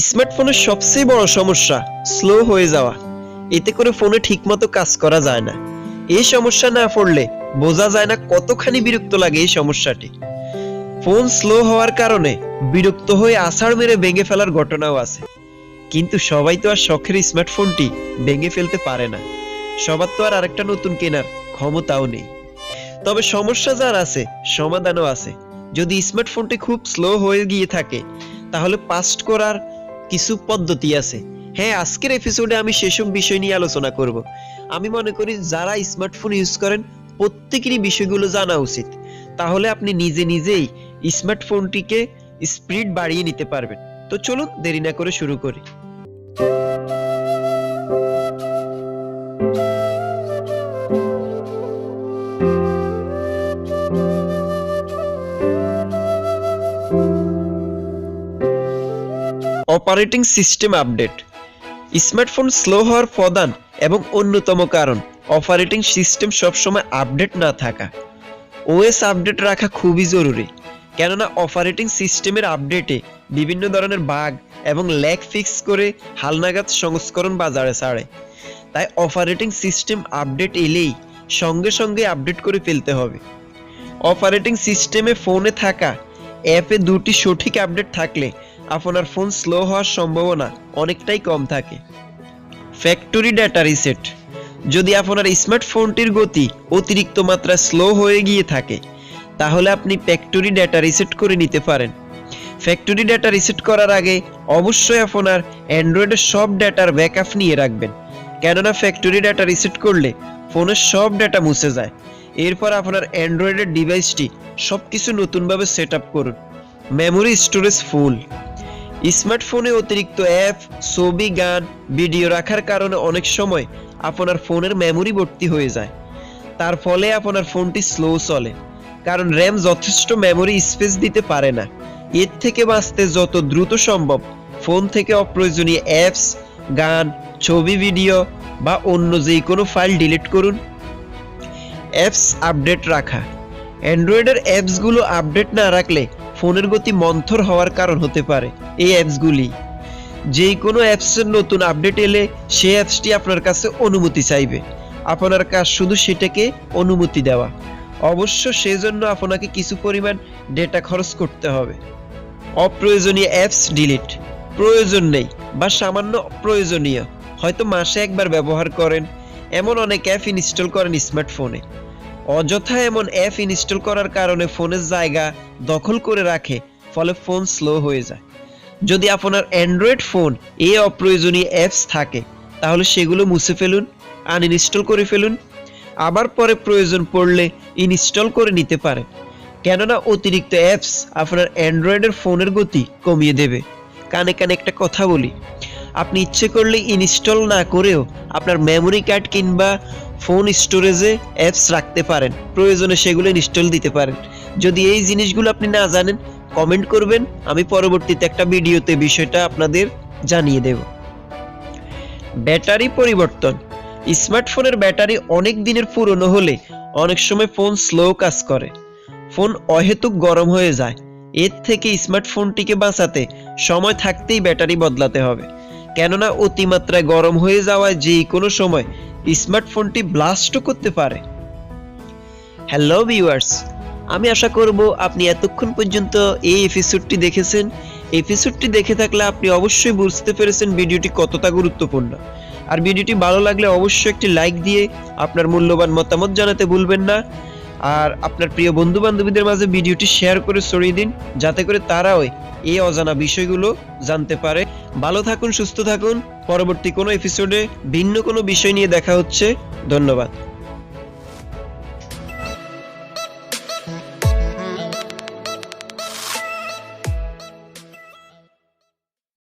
স্মার্টফোনের সবচেয়ে বড় সমস্যা স্লো হয়ে যাওয়া। এতে করে ফোনে ঠিকমতো কাজ করা যায় না। এই সমস্যা না পড়লে বোঝা যায় না কতখানি বিরক্ত লাগে এই সমস্যাটি। ফোন স্লো হওয়ার কারণে বিরক্ত হয়ে আছাড় মেরে ভেঙে ফেলার ঘটনাও আছে। কিন্তু সবাই তো আর শখের স্মার্টফোনটি ভেঙে ফেলতে পারে না। সবার তো আর আরেকটা নতুন কেনার ক্ষমতাও নেই। তবে সমস্যা যার আছে সমাধানও আছে। যদি স্মার্টফোনটি খুব স্লো হয়ে গিয়ে থাকে তাহলে পাস্ট করার কিছু পদ্ধতি আছে। হ্যাঁ, আজকের এপিসোডে আমি সেসব বিষয় নিয়ে আলোচনা করব। আমি মনে করি যারা স্মার্টফোন ইউজ করেন প্রত্যেকেরই বিষয়গুলো জানা উচিত। তাহলে আপনি নিজে নিজেই স্মার্টফোনটিকে স্পিড বাড়িয়ে নিতে পারবেন। তো চলুন দেরি না করে শুরু করি। Operating system update. Smartphone slow হওয়ার প্রধান এবং অন্যতম কারণ অপারেটিং সিস্টেম সবসময় আপডেট না থাকা। ওএস আপডেট রাখা খুবই জরুরি, কেননা অপারেটিং সিস্টেমের আপডেটে বিভিন্ন ধরনের বাগ এবং ল্যাগ ফিক্স করে হালনাগাদ সংস্করণ বাজারে ছাড়ে। তাই অপারেটিং সিস্টেম আপডেট এলেই সঙ্গে সঙ্গে আপডেট করে ফেলতে হবে। অপারেটিং সিস্টেমে ফোনে থাকা অ্যাপে দুটি সঠিক আপডেট থাকলে আপনার ফোন স্লো হওয়ার সম্ভাবনা অনেকটাই কম থাকে। Factory data reset. যদি আপনার স্মার্টফোনটির গতি অতিরিক্ত মাত্রায় স্লো হয়ে গিয়ে থাকে তাহলে আপনি ফ্যাক্টরি ডেটা রিসেট করে নিতে পারেন। ফ্যাক্টরি ডেটা রিসেট করার আগে অবশ্যই আপনার অ্যান্ড্রয়েডের সব ডেটার ব্যাকআপ নিয়ে রাখবেন, কেননা ফ্যাক্টরি ডেটা রিসেট করলে ফোনের সব ডেটা মুছে যায়। এরপর আপনার অ্যান্ড্রয়েডের ডিভাইসটি সবকিছু নতুনভাবে সেট আপ করুন। Memory storage full. স্মার্টফোনে অতিরিক্ত অ্যাপ, ছবি, গান, ভিডিও রাখার কারণে অনেক সময় আপনার ফোনের মেমোরি ভর্তি হয়ে যায়। তার ফলে আপনার ফোনটি স্লো চলে, কারণ র্যাম যথেষ্ট মেমোরি স্পেস দিতে পারে না। এর থেকে বাঁচতে যত দ্রুত সম্ভব ফোন থেকে অপ্রয়োজনীয় অ্যাপস, গান, ছবি, ভিডিও বা অন্য যে কোনো ফাইল ডিলিট করুন। অ্যাপস আপডেট রাখা। অ্যান্ড্রয়েডের অ্যাপসগুলো আপডেট না রাখলে ফোনের গতি মন্থর হওয়ার কারণ হতে পারে। এই অ্যাপসগুলি যে কোনো অ্যাপসের নতুন আপডেট এলে সেই অ্যাপসটি আপনার কাছে অনুমতি চাইবে। আপনার কাজ শুধু সেটাকে অনুমতি দেওয়া। অবশ্য সেজন্য আপনাকে কিছু পরিমাণ ডেটা খরচ করতে হবে। অপ্রয়োজনীয় অ্যাপস ডিলিট। প্রয়োজন নেই বা সামান্য প্রয়োজনীয়, হয়তো মাসে একবার ব্যবহার করেন এমন অনেক অ্যাপ ইনস্টল করেন স্মার্টফোনে। অযথা এমন অ্যাপ ইনস্টল করার কারণে ফোনের জায়গা দখল করে রাখে, ফলে ফোন স্লো হয়ে যায়। যদি আপনার অ্যান্ড্রয়েড ফোন এই অপ্রয়োজনীয় অ্যাপস থাকে তাহলে সেগুলো মুছে ফেলুন, আনইনস্টল করে ফেলুন। আবার পরে প্রয়োজন পড়লে ইনস্টল করে নিতে পারেন, কেননা অতিরিক্ত অ্যাপস আপনার অ্যান্ড্রয়েডের ফোনের গতি কমিয়ে দেবে। কানে কানে একটা কথা বলি, আপনি ইচ্ছে করলে ইনস্টল না করেও আপনার মেমোরি কার্ড কিংবা ফোন স্টোরেজে অ্যাপস রাখতে পারেন, প্রয়োজনে সেগুলো ইনস্টল দিতে পারেন। যদি এই জিনিসগুলো আপনি না জানেন কমেন্ট করবেন, আমি পরবর্তীতে একটা ভিডিওতে বিষয়টা আপনাদের জানিয়ে দেব। ব্যাটারি পরিবর্তন। স্মার্টফোনের ব্যাটারি অনেক দিনের পুরনো হলে অনেক সময় ফোন স্লো কাজ করে, ফোন অহেতুক গরম হয়ে যায়। এর থেকে স্মার্টফোনটিকে বাঁচাতে সময় থাকতেই ব্যাটারি বদলাতে হবে, কেননা অতিমাত্রায় গরম হয়ে যাওয়ায় যে কোনো সময় স্মার্টফোনটি ব্লাস্টও করতে পারে। হ্যালো ভিউয়ার্স, আমি আশা করব আপনি এতক্ষণ পর্যন্ত এই এপিসোডটি দেখেছেন। এপিসোডটি দেখে থাকলে আপনি অবশ্যই বুঝতে পেরেছেন ভিডিওটি কতটা গুরুত্বপূর্ণ। আর ভিডিওটি ভালো লাগলে অবশ্যই একটি লাইক দিয়ে আপনার মূল্যবান মতামত জানাতে ভুলবেন না। আর আপনার প্রিয় বন্ধু বান্ধবীদের মাঝে ভিডিওটি শেয়ার করে ছড়িয়ে দিন, যাতে করে তারাও এই অজানা বিষয়গুলো জানতে পারে। ভালো থাকুন, সুস্থ থাকুন। পরবর্তী কোনো এপিসোডে ভিন্ন কোনো বিষয় নিয়ে দেখা হচ্ছে। ধন্যবাদ।